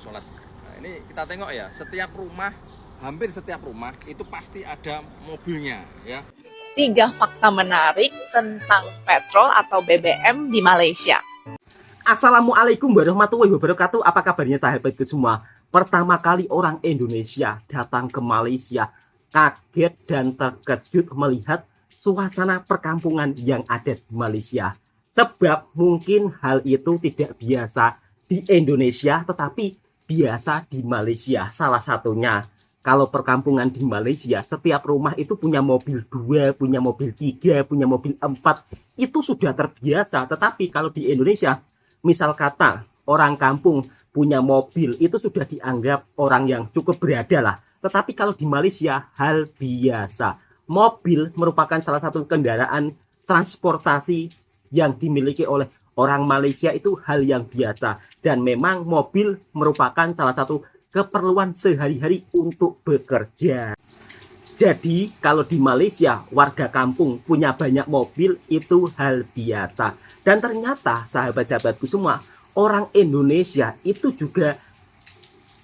sholat. Nah, ini kita tengok ya, setiap rumah, hampir setiap rumah itu pasti ada mobilnya ya. 3 fakta menarik tentang petrol atau BBM di Malaysia. Assalamualaikum warahmatullahi wabarakatuh. Apa kabarnya sahabatku semua? Pertama kali orang Indonesia datang ke Malaysia, kaget dan terkejut melihat suasana perkampungan yang ada di Malaysia. Sebab mungkin hal itu tidak biasa di Indonesia, tetapi biasa di Malaysia. Salah satunya, kalau perkampungan di Malaysia, setiap rumah itu punya mobil 2, punya mobil 3, punya mobil 4. Itu sudah terbiasa. Tetapi kalau di Indonesia, misal kata orang kampung punya mobil, itu sudah dianggap orang yang cukup berada lah. Tetapi kalau di Malaysia, hal biasa. Mobil merupakan salah satu kendaraan transportasi yang dimiliki oleh orang Malaysia, itu hal yang biasa. Dan memang mobil merupakan salah satu keperluan sehari-hari untuk bekerja. Jadi kalau di Malaysia warga kampung punya banyak mobil itu hal biasa. Dan ternyata sahabat-sahabatku semua, orang Indonesia itu juga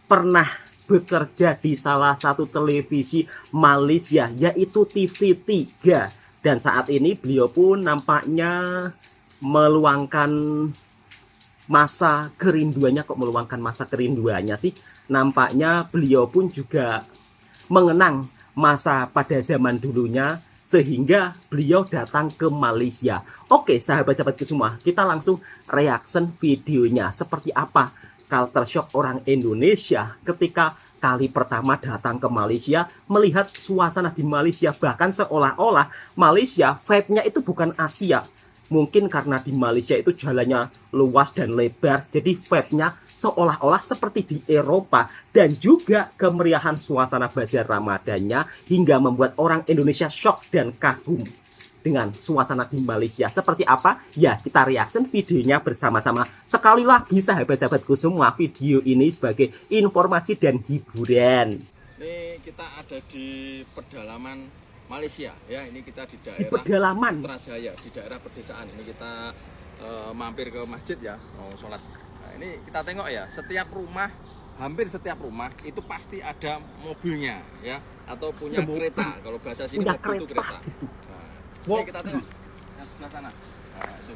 pernah bekerja di salah satu televisi Malaysia, yaitu TV3. Dan saat ini beliau pun nampaknya meluangkan masa kerinduannya. Kok meluangkan masa kerinduannya sih? Nampaknya beliau pun juga mengenang masa pada zaman dulunya, sehingga beliau datang ke Malaysia. Oke sahabat-sahabatku semua, kita langsung reaction videonya. Seperti apa culture shock orang Indonesia ketika kali pertama datang ke Malaysia, melihat suasana di Malaysia. Bahkan seolah-olah Malaysia vibe-nya itu bukan Asia. Mungkin karena di Malaysia itu jalannya luas dan lebar, jadi vibe-nya seolah-olah seperti di Eropa. Dan juga kemeriahan suasana bazar Ramadannya hingga membuat orang Indonesia shock dan kagum dengan suasana di Malaysia. Seperti apa? Ya, kita reaction videonya bersama-sama. Sekali lagi sahabat-sahabatku semua, video ini sebagai informasi dan hiburan. Ini kita ada di pedalaman Malaysia ya. Ini kita di daerah Di pedalaman Putrajaya, di daerah pedesaan. Ini kita mampir ke masjid ya, mau sholat. Nah, ini kita tengok ya, setiap rumah, hampir setiap rumah itu pasti ada mobilnya ya, atau punya kereta. Kalau bahasa sini punya mobil itu kereta. gitu. Nah, ini kita tengok yang sebelah sana. Nah, itu.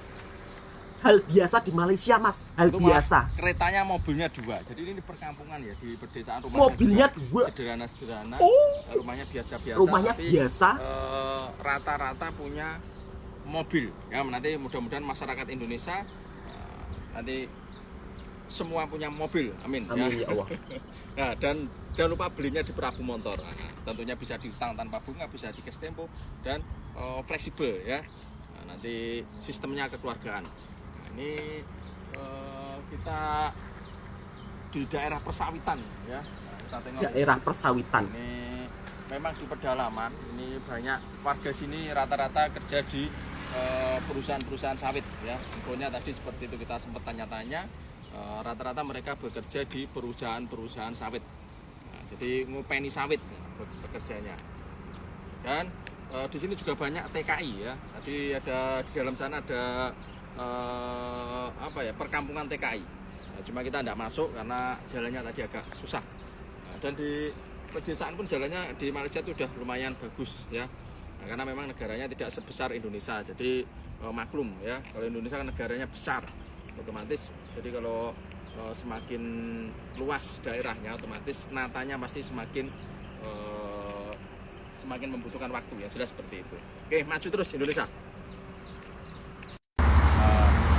Hal biasa di Malaysia, Mas. Hal Itu biasa. Keretanya mobilnya 2. Jadi ini di perkampungan ya, di pedesaan rumahnya Mobilnya juga 2. sederhana-sederhana. Oh. Rumahnya biasa-biasa. Rumahnya tapi, biasa. Rata-rata punya mobil. Ya, nanti mudah-mudahan masyarakat Indonesia nanti semua punya mobil. Amin. Amin ya Allah. Nah, dan jangan lupa belinya di Prabu Motor. Nah, tentunya bisa diutang tanpa bunga, bisa di cash tempo, dan fleksibel ya. Nah, nanti sistemnya kekeluargaan. Nah, ini kita di daerah persawitan ya. Nah, kita tengok Daerah persawitan. ini memang di pedalaman. Ini banyak warga sini rata-rata kerja di perusahaan-perusahaan sawit ya. Infonya tadi seperti itu, kita sempat tanya-tanya. Rata-rata mereka bekerja di perusahaan-perusahaan sawit. Nah, jadi ngopeni sawit pekerjaannya. Dan di sini juga banyak TKI ya. Tadi ada di dalam sana ada apa ya, perkampungan TKI. Nah, cuma kita tidak masuk karena jalannya tadi agak susah. Nah, dan di pedesaan pun jalannya di Malaysia itu udah lumayan bagus ya. Nah, karena memang negaranya tidak sebesar Indonesia, jadi maklum ya. Kalau Indonesia kan negaranya besar, otomatis jadi kalau semakin luas daerahnya, otomatis natanya pasti semakin membutuhkan waktu ya, sudah seperti itu. Oke, maju terus Indonesia.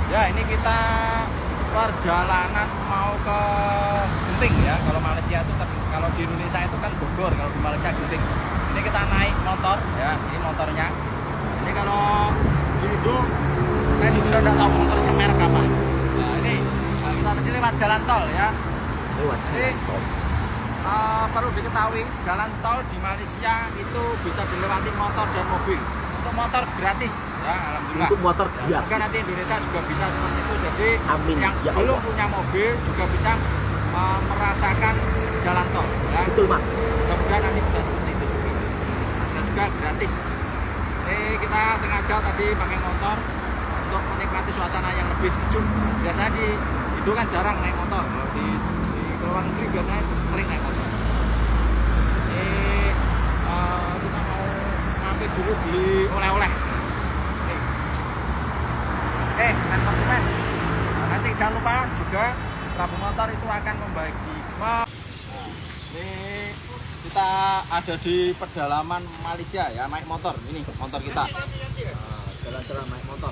Ya, ini kita perjalanan mau ke Genting ya. Kalau Malaysia itu, kalau di Indonesia itu kan Bogor, kalau di Malaysia Genting. Ini kita naik motor ya, ini motornya. Ini kalau di Indo saya juga tidak tahu motornya merek apa. Nah, ini kita tadi lewat jalan tol ya. Lewat jalan tol. Perlu diketahui, jalan tol di Malaysia itu bisa dilewati motor dan mobil. Untuk motor gratis ya, alhamdulillah. Untuk motor gratis. Semoga nanti Indonesia juga bisa seperti itu. Jadi Amin yang ya belum Allah. punya mobil juga bisa merasakan jalan tol ya. Betul, Mas. Mudah-mudahan nanti bisa seperti itu juga. Dan juga gratis. Jadi kita sengaja tadi pakai motor untuk menikmati suasana yang lebih sejuk. Biasanya di Indo kan jarang naik motor. Kalau di luar warga kampung motor itu akan membagi. Ini kita ada di pedalaman Malaysia ya, naik motor. Ini motor kita. Jalan-jalan naik motor.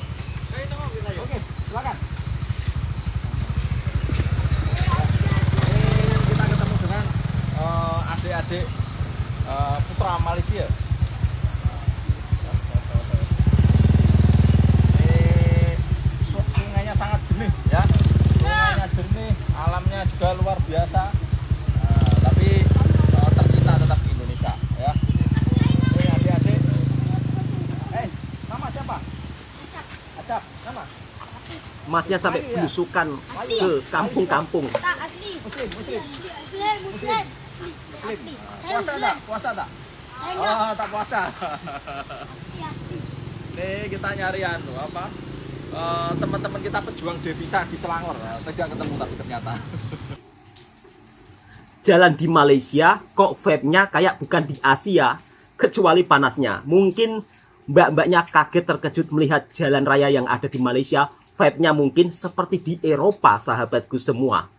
Oke, silakan. Ini kita ketemu dengan adik-adik putra Malaysia. Sungainya sangat jernih ya, sungainya jernih, alamnya juga luar biasa. Tapi tercinta tetap di Indonesia ya. Ini adik-adik. Nama siapa? Acap. Nama? Masnya sampai belusukan ke kampung-kampung. Asli. Muslim. Muslim. Asli. Puasa tak? Puasa tak? Oh, tak puasa. Nih kita nyari apa? Teman-teman kita pejuang devisa di Selangor. Tidak ketemu tapi ternyata. Jalan di Malaysia kok vibe-nya kayak bukan di Asia, kecuali panasnya. Mungkin mbak-mbaknya kaget terkejut melihat jalan raya yang ada di Malaysia. Vibe-nya mungkin seperti di Eropa, sahabatku semua.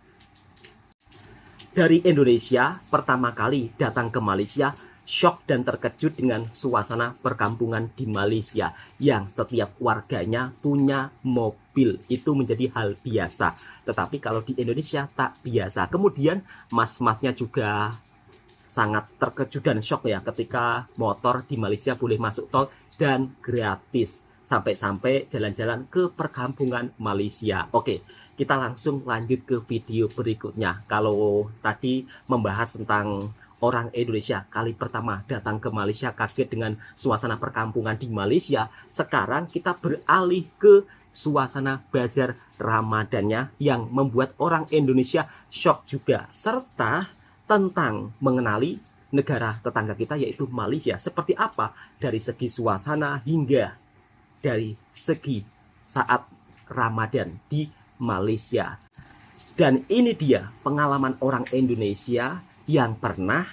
Dari Indonesia, pertama kali datang ke Malaysia, shock dan terkejut dengan suasana perkampungan di Malaysia yang setiap warganya punya mobil. Itu menjadi hal biasa. Tetapi kalau di Indonesia tak biasa. Kemudian mas-masnya juga sangat terkejut dan shock ya ketika motor di Malaysia boleh masuk tol dan gratis. Sampai-sampai jalan-jalan ke perkampungan Malaysia. Oke, kita langsung lanjut ke video berikutnya. Kalau tadi membahas tentang orang Indonesia kali pertama datang ke Malaysia kaget dengan suasana perkampungan di Malaysia, sekarang kita beralih ke suasana bazar Ramadannya yang membuat orang Indonesia shock juga, serta tentang mengenali negara tetangga kita yaitu Malaysia seperti apa dari segi suasana hingga dari segi saat Ramadan di Malaysia. Dan ini dia pengalaman orang Indonesia yang pernah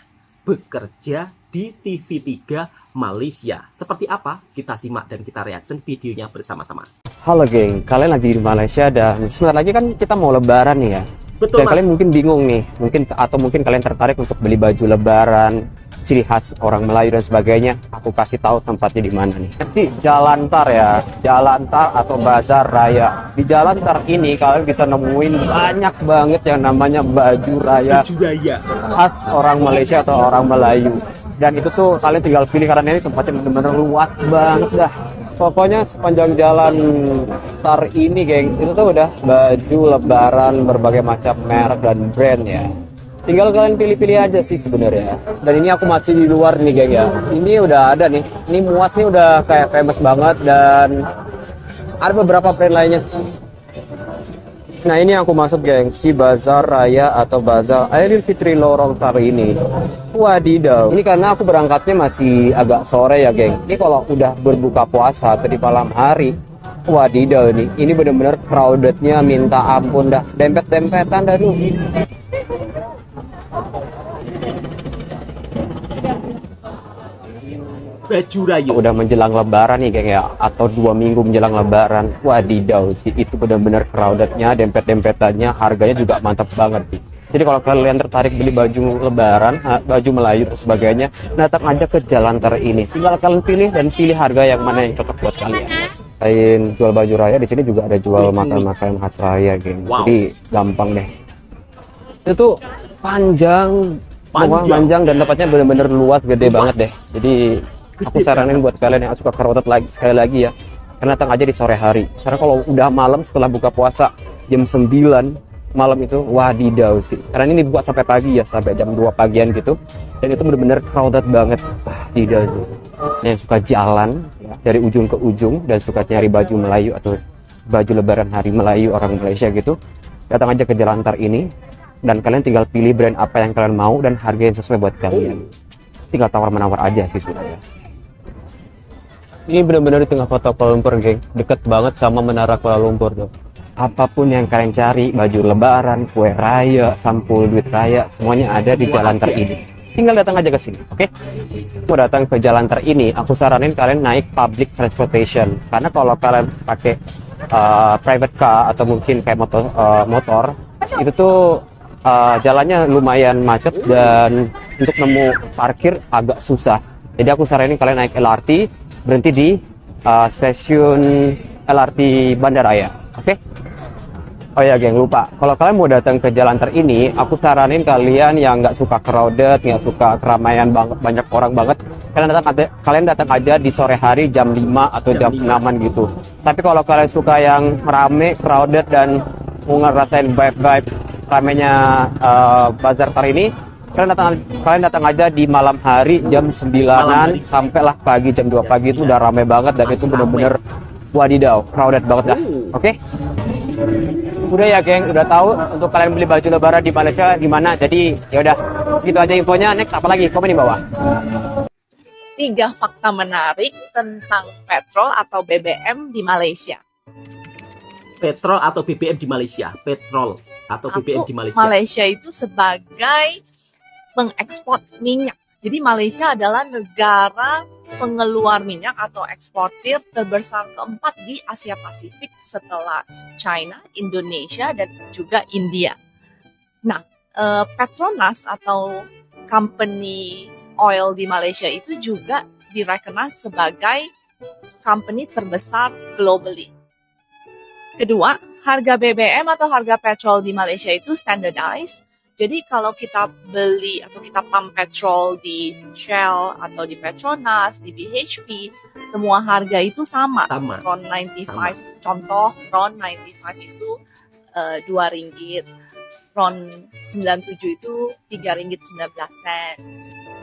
bekerja di TV3 Malaysia. Seperti apa? Kita simak dan kita reaction videonya bersama-sama. Halo geng, kalian lagi di Malaysia dan sebentar lagi kan kita mau lebaran nih ya. Betul, Dan Mas. kalian mungkin bingung nih, mungkin kalian tertarik untuk beli baju lebaran, ciri khas orang Melayu dan sebagainya. Aku kasih tahu tempatnya di mana nih. Si Jalan Tar ya, Jalan Tar atau Bazar Raya. Di Jalan Tar ini kalian bisa nemuin banyak banget yang namanya baju raya Juraya. khas orang Malaysia atau orang Melayu. Dan itu tuh kalian tinggal pilih karena ini tempatnya bener-bener luas banget dah. Pokoknya sepanjang jalan Tar ini geng, itu tuh udah baju lebaran berbagai macam merek dan brand ya. Tinggal kalian pilih-pilih aja sih sebenarnya. Dan ini aku masih di luar nih geng ya. Ini udah ada nih. Ini Muas nih udah kayak famous banget dan ada beberapa brand lainnya sih. Nah ini yang aku maksud geng, si Bazar Raya atau Bazar Aidil Fitri Lorong Tar ini. Wadidaw, ini karena aku berangkatnya masih agak sore ya geng. Ini kalau udah berbuka puasa atau di malam hari, wadidaw nih, ini bener-bener crowdednya minta ampun dah, dempet-dempetan dah tuh. Baju raya. Udah menjelang lebaran nih geng ya, atau 2 minggu menjelang lebaran, wadidaw sih, itu bener-bener crowdednya, dempet-dempetannya, harganya juga mantap banget sih. Jadi kalau kalian tertarik beli baju lebaran, baju Melayu dan sebagainya, datang aja ke Jalan Tar ini. Tinggal kalian pilih dan pilih harga yang mana yang cocok buat kalian. Selain jual baju raya, di sini juga ada jual makan-makan khas raya, geng. Wow. Jadi gampang deh. Itu tuh panjang dan tempatnya bener-bener luas, gede banget deh. Jadi aku saranin buat kalian yang suka crowded lagi sekali lagi ya, karena datang aja di sore hari. Karena kalau udah malam setelah buka puasa jam 9 malam itu wadidaw sih. Karena ini dibuka sampai pagi ya, sampai jam 2 pagian gitu. Dan itu bener-bener crowded banget. Wadidaw sih. Yang suka jalan ya, dari ujung ke ujung dan suka nyari baju Melayu atau baju lebaran hari Melayu orang Malaysia gitu, datang aja ke Jalan Tar ini dan kalian tinggal pilih brand apa yang kalian mau dan harga yang sesuai buat kalian. Tinggal tawar-menawar aja sih sebenarnya. Ini benar-benar di tengah kota Kuala Lumpur, geng. Deket banget sama Menara Kuala Lumpur tuh. Apapun yang kalian cari, baju lebaran, kue raya, sampul duit raya, semuanya ada di Jalan Tar ini. Tinggal datang aja ke sini, oke? Mau datang ke Jalan Tar ini, aku saranin kalian naik public transportation. Karena kalau kalian pakai private car atau mungkin kayak motor itu tuh jalannya lumayan macet dan untuk nemu parkir agak susah. Jadi aku saranin kalian naik LRT, berhenti di stasiun LRT Bandaraya. Oke? Oh ya geng, lupa. Kalau kalian mau datang ke jalan ter ini, aku saranin kalian yang nggak suka crowded, nggak suka keramaian banget, banyak orang banget, kalian datang aja di sore hari jam 5 atau jam 6 gitu. Tapi kalau kalian suka yang rame, crowded dan mau ngerasain vibe ramenya bazar tar ini, kalian datang aja di malam hari jam 9-an sampailah pagi jam 2 pagi itu udah rame banget dan itu bener-bener wadidaw, crowded banget dah. Oke? Udah ya geng, udah tahu untuk kalian beli baju lebaran di Malaysia di mana. Jadi ya udah, segitu aja infonya. Next apa lagi? Komen di bawah. 3 fakta menarik tentang petrol atau BBM di Malaysia. Petrol atau BBM di Malaysia? Petrol atau BBM di Malaysia? Malaysia itu sebagai pengekspor minyak. Jadi Malaysia adalah negara pengeluar minyak atau eksportir terbesar keempat di Asia Pasifik setelah China, Indonesia, dan juga India. Nah, Petronas atau company oil di Malaysia itu juga direcognize sebagai company terbesar globally. Kedua, harga BBM atau harga petrol di Malaysia itu standardized. Jadi kalau kita beli atau kita pump petrol di Shell atau di Petronas, di BHP, semua harga itu sama. RON 95, contoh RON 95 itu RM2, RON 97 itu RM3.19.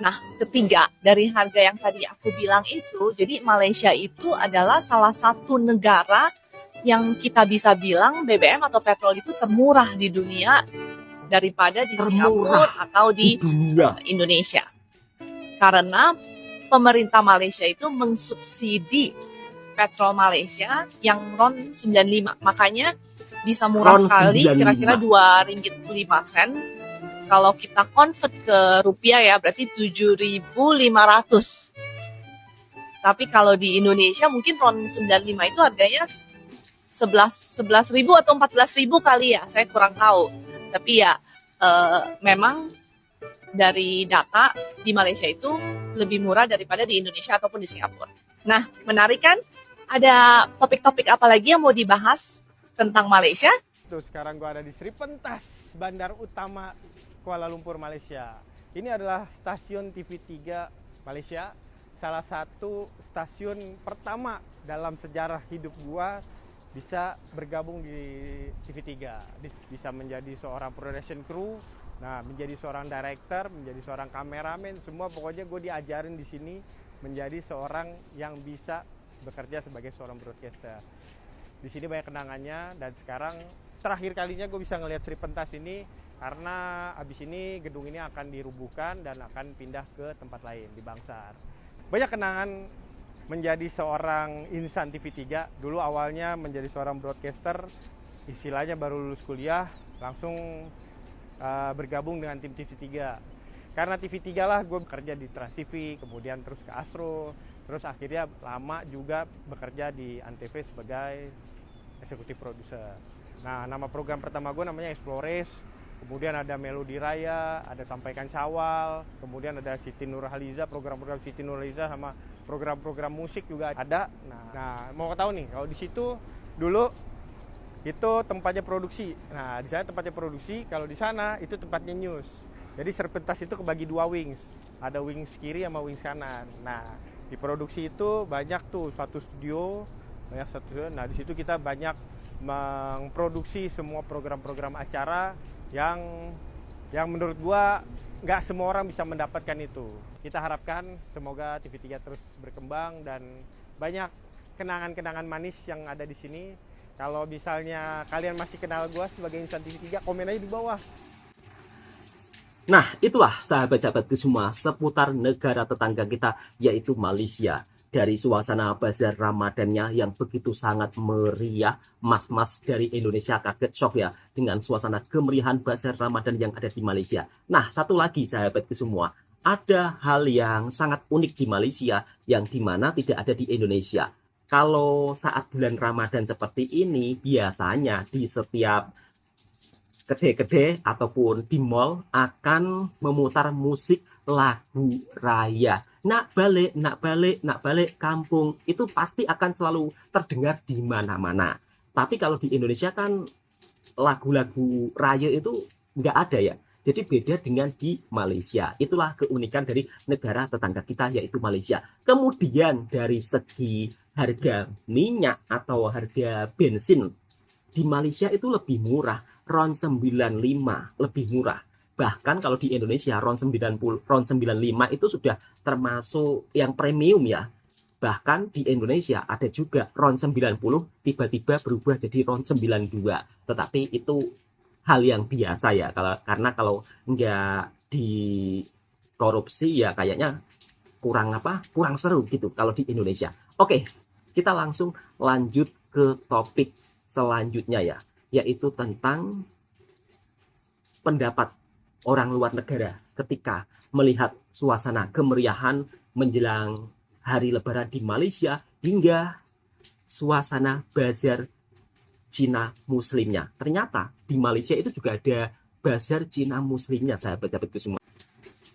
Nah, ketiga, dari harga yang tadi aku bilang itu, jadi Malaysia itu adalah salah satu negara yang kita bisa bilang BBM atau petrol itu termurah di dunia daripada di Singapura atau di Indonesia. Karena pemerintah Malaysia itu mensubsidi petrol Malaysia yang RON 95. Makanya bisa murah sekali, kira-kira RM2.05. Kalau kita convert ke rupiah ya berarti 7.500. Tapi kalau di Indonesia mungkin RON 95 itu harganya 11.000 atau 14.000 kali ya, saya kurang tahu. Tapi ya memang dari data di Malaysia itu lebih murah daripada di Indonesia ataupun di Singapura. Nah, menarik kan? Ada topik-topik apa lagi yang mau dibahas tentang Malaysia? Tuh, sekarang gua ada di Sri Pentas, Bandar Utama Kuala Lumpur, Malaysia. Ini adalah stasiun TV3 Malaysia, salah satu stasiun pertama dalam sejarah hidup gua bisa bergabung di TV3, bisa menjadi seorang production crew, nah menjadi seorang director, menjadi seorang kameramen, semua pokoknya gue diajarin di sini menjadi seorang yang bisa bekerja sebagai seorang broadcaster. Di sini banyak kenangannya dan sekarang terakhir kalinya gue bisa ngelihat Sri Pentas ini karena abis ini gedung ini akan dirubuhkan dan akan pindah ke tempat lain di Bangsar. Banyak kenangan menjadi seorang insan TV3. Dulu awalnya menjadi seorang broadcaster, istilahnya baru lulus kuliah, langsung bergabung dengan tim TV3. Karena TV3 lah gue bekerja di Trans TV, kemudian terus ke Astro, terus akhirnya lama juga bekerja di Antv sebagai eksekutif produser. Nah, nama program pertama gue namanya Explores, kemudian ada Melodi Raya, ada Sampaikan Syawal, kemudian ada Siti Nurhaliza, program-program Siti Nurhaliza sama program-program musik juga ada. Nah, mau tahu nih, kalau di situ dulu itu tempatnya produksi. Nah, di sana tempatnya produksi, kalau di sana itu tempatnya news. Jadi Sri Pentas itu kebagi dua wings, ada wings kiri sama wings kanan. Nah, di produksi itu banyak tuh satu studio, banyak satu studio. Nah, di situ kita banyak memproduksi semua program-program acara yang menurut gua nggak semua orang bisa mendapatkan itu. Kita harapkan semoga TV3 terus berkembang dan banyak kenangan-kenangan manis yang ada di sini. Kalau misalnya kalian masih kenal gua sebagai insan TV3, komen aja di bawah. Nah, itulah sahabat-sahabatku semua seputar negara tetangga kita yaitu Malaysia. Dari suasana bazar Ramadannya yang begitu sangat meriah, mas-mas dari Indonesia kaget shock ya dengan suasana kemeriahan bazar Ramadan yang ada di Malaysia. Nah, satu lagi sahabatku semua, ada hal yang sangat unik di Malaysia yang dimana tidak ada di Indonesia. Kalau saat bulan Ramadan seperti ini, biasanya di setiap kedai-kedai ataupun di mall akan memutar musik lagu raya. Nak balik, nak balik, nak balik kampung. Itu pasti akan selalu terdengar di mana-mana. Tapi kalau di Indonesia kan lagu-lagu raya itu nggak ada ya. Jadi beda dengan di Malaysia. Itulah keunikan dari negara tetangga kita, yaitu Malaysia. Kemudian dari segi harga minyak atau harga bensin, di Malaysia itu lebih murah. RON 95 lebih murah. Bahkan kalau di Indonesia RON 95 itu sudah termasuk yang premium ya. Bahkan di Indonesia ada juga RON 90 tiba-tiba berubah jadi RON 92. Tetapi itu hal yang biasa ya, karena kalau nggak dikorupsi ya kayaknya kurang seru gitu kalau di Indonesia. Oke, kita langsung lanjut ke topik selanjutnya ya, yaitu tentang pendapat orang luar negara ketika melihat suasana kemeriahan menjelang hari Lebaran di Malaysia hingga suasana bazar Cina Muslimnya. Ternyata di Malaysia itu juga ada bazar Cina Muslimnya, sahabat-sahabatku semua.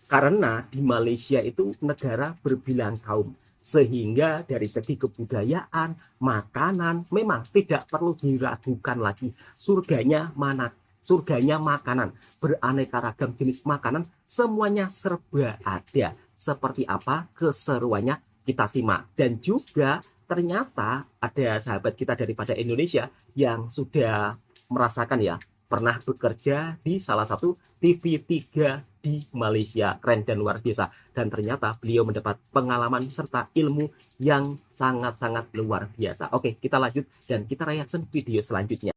Karena di Malaysia itu negara berbilang kaum, sehingga dari segi kebudayaan, makanan, memang tidak perlu diragukan lagi. Surganya makanan, beraneka ragam jenis makanan, semuanya serba ada. Seperti apa keseruannya kita simak. Dan juga ternyata ada sahabat kita daripada Indonesia yang sudah merasakan ya, pernah bekerja di salah satu TV3 di Malaysia. Keren dan luar biasa. Dan ternyata beliau mendapat pengalaman serta ilmu yang sangat-sangat luar biasa. Oke, kita lanjut dan kita reaction video selanjutnya.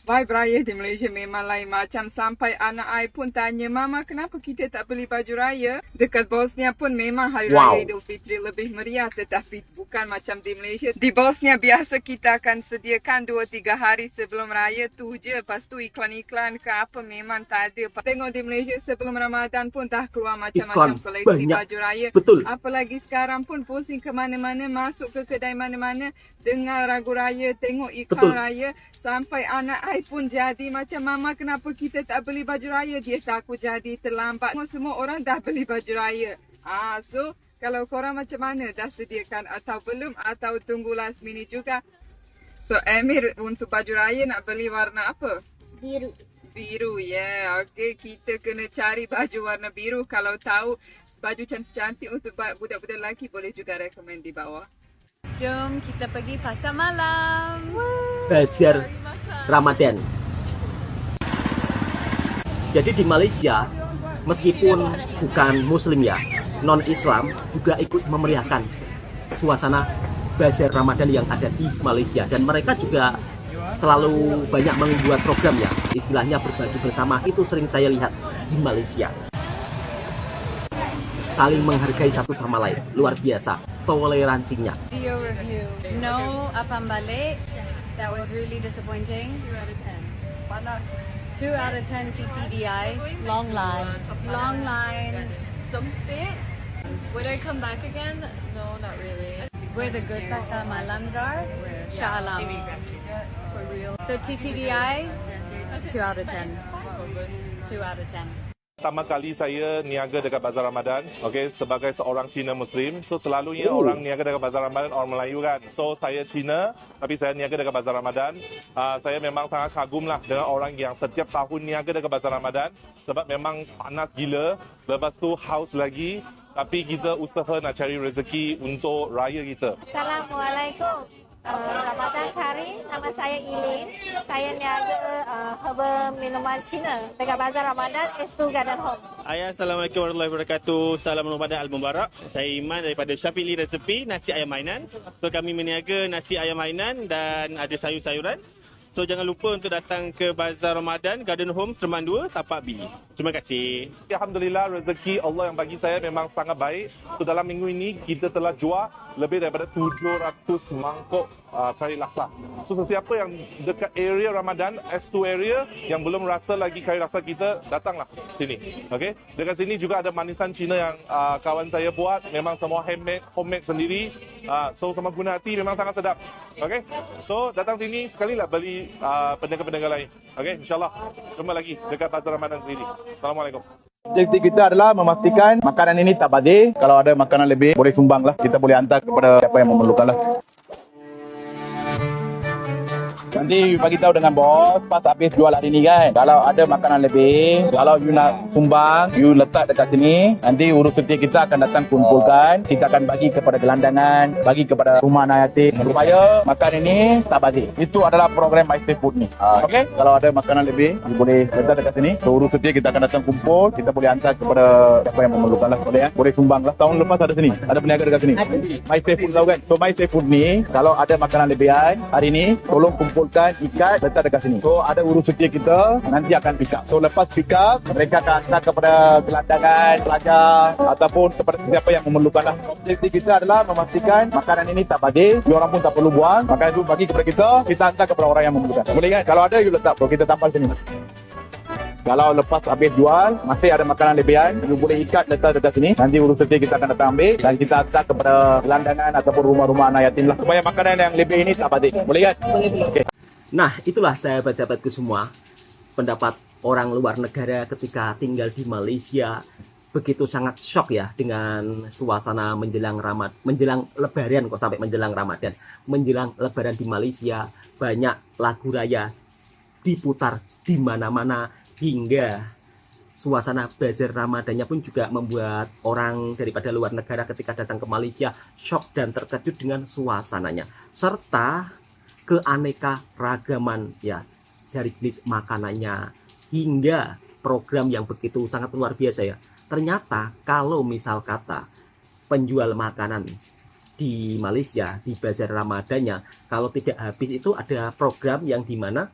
Vibe raya di Malaysia memang lain macam, sampai anak I pun tanya, Mama kenapa kita tak beli baju raya? Dekat Bosnia pun memang hari raya Idul Fitri lebih meriah, tetapi bukan macam di Malaysia. Di Bosnia biasa kita akan sediakan 2-3 hari sebelum raya tu je. Lepas tu iklan-iklan ke apa memang tak ada. Tengok di Malaysia sebelum Ramadan pun dah keluar macam-macam koleksi baju raya. Betul. Apalagi sekarang pun pusing ke mana-mana, masuk ke kedai mana-mana, dengar lagu raya, tengok iklan raya, sampai anak I pun jadi macam, Mama kenapa kita tak beli baju raya? Dia takut jadi terlambat. Semua orang dah beli baju raya. So kalau korang macam mana? Dah sediakan atau belum? Atau tunggu last minute juga? So Amir, untuk baju raya nak beli warna apa? Biru. Biru, ya. Okay, kita kena cari baju warna biru. Kalau tahu baju cantik-cantik untuk budak-budak lelaki, boleh juga rekomen di bawah. Jom kita pergi pasar malam. Bazar Ramadan. Jadi di Malaysia, meskipun bukan Muslim ya, non-Islam juga ikut memeriahkan suasana bazar Ramadan yang ada di Malaysia. Dan mereka juga selalu banyak membuat program ya, istilahnya berbagi bersama. Itu sering saya lihat di Malaysia. Saling menghargai satu sama lain, luar biasa toleransinya. Video review. No, Apam Balik. That was really disappointing. 2 out of 10. Panas. 2 out of 10 PTDI. Long line. Long lines. Sempit. Would I come back again? No, not really. Where the good pasar malams are? Shah Alam. For real. So TTDI, 2 out of 10. 2 out of 10. Pertama kali saya niaga dekat Bazar Ramadan, okay, sebagai seorang Cina Muslim. So selalunya orang niaga dekat Bazar Ramadan orang Melayu kan. So saya Cina, tapi saya niaga dekat Bazar Ramadan. Saya memang sangat kagum lah dengan orang yang setiap tahun niaga dekat Bazar Ramadan. Sebab memang panas gila, lepas tu haus lagi. Tapi kita usaha nak cari rezeki untuk raya kita. Assalamualaikum. Ramadan Karim, nama saya Ilin. Saya niaga herba minuman Cina dekat Bazar Ramadan, S2 Garden Home. Assalamualaikum warahmatullahi wabarakatuh. Salam Ramadan Al-Mubarak. Saya Iman daripada Syafiqli Resepi, nasi ayam mainan. So kami meniaga nasi ayam mainan dan ada sayur-sayuran. So jangan lupa untuk datang ke Bazar Ramadan Garden Home Seremban 2 Tapak B. Terima kasih. Alhamdulillah, rezeki Allah yang bagi saya memang sangat baik. So dalam minggu ini kita telah jual lebih daripada 700 mangkuk kari laksa. So sesiapa yang dekat area Ramadan, S2 area yang belum rasa lagi kari laksa kita, datanglah sini. Okey. Dekat sini juga ada manisan Cina yang kawan saya buat, memang semua homemade sendiri. So sama guna hati, memang sangat sedap. Okey. So datang sini sekali lah beli pendengar-pendengar lain. Okey, insyaAllah. Jumpa lagi dekat Bazar Ramadan sendiri. Assalamualaikum. Objektif kita adalah memastikan makanan ini tak bazir. Kalau ada makanan lebih, boleh sumbang lah. Kita boleh hantar kepada siapa yang memerlukan lah. Nanti you bagi tahu dengan bos pas habis jual hari ni kan. Kalau ada makanan lebih, kalau you nak sumbang, you letak dekat sini. Nanti urus setia kita akan datang kumpulkan. Kita akan bagi kepada gelandangan, bagi kepada rumah anak yatim supaya makan ini tak bazir. Itu adalah program My Safe Food ni. Okey, kalau ada makanan lebih, you boleh letak dekat sini. So, urus setia kita akan datang kumpul. Kita boleh hantar kepada siapa yang memerlukan lah. Boleh ya? Boleh sumbang lah. Tahun lepas ada sini. Ada peniaga dekat sini. My Safe Food tahu kan? So My Safe Food ni, kalau ada makanan lebihan hari ni, tolong kumpulkan ikat letak dekat sini. So ada urus setia kita nanti akan pick up. So lepas pick up, mereka akan hantar kepada gelandangan, pelajar ataupun kepada siapa yang memerlukan lah. Objektif kita adalah memastikan makanan ini tak bazir, orang pun tak perlu buang. Makanan itu bagi kepada kita hantar kepada orang yang memerlukan. Boleh kan? Kalau ada you letak, so kita tampal sini. Kalau lepas habis jual, masih ada makanan lebihan, you boleh ikat letak dekat sini. Nanti urus setia kita akan datang ambil dan kita hantar kepada gelandangan ataupun rumah-rumah anak yatim lah. Supaya makanan yang lebih ini tak bazir. Boleh kan? Boleh. Okay. Nah, itulah sahabat-sahabatku semua, pendapat orang luar negara ketika tinggal di Malaysia. Begitu sangat shock ya dengan suasana menjelang Lebaran, kok sampai menjelang Ramadan. Menjelang Lebaran di Malaysia, banyak lagu raya diputar di mana-mana, hingga suasana bazar Ramadannya pun juga membuat orang daripada luar negara ketika datang ke Malaysia shock dan terkejut dengan suasananya, serta keaneka ragaman ya dari jenis makanannya hingga program yang begitu sangat luar biasa ya. Ternyata kalau misal kata penjual makanan di Malaysia di bazar Ramadannya, kalau tidak habis itu ada program yang dimana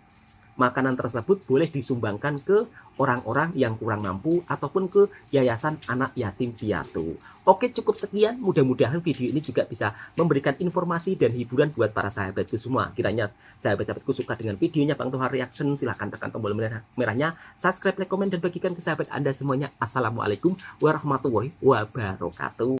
makanan tersebut boleh disumbangkan ke orang-orang yang kurang mampu ataupun ke yayasan anak yatim piatu. Oke, cukup sekian. Mudah-mudahan video ini juga bisa memberikan informasi dan hiburan buat para sahabatku semua. Kiranya sahabat-sahabatku suka dengan videonya Bang Tohar Reaction, silahkan tekan tombol merahnya, subscribe, like, komen, dan bagikan ke sahabat Anda semuanya. Assalamualaikum warahmatullahi wabarakatuh.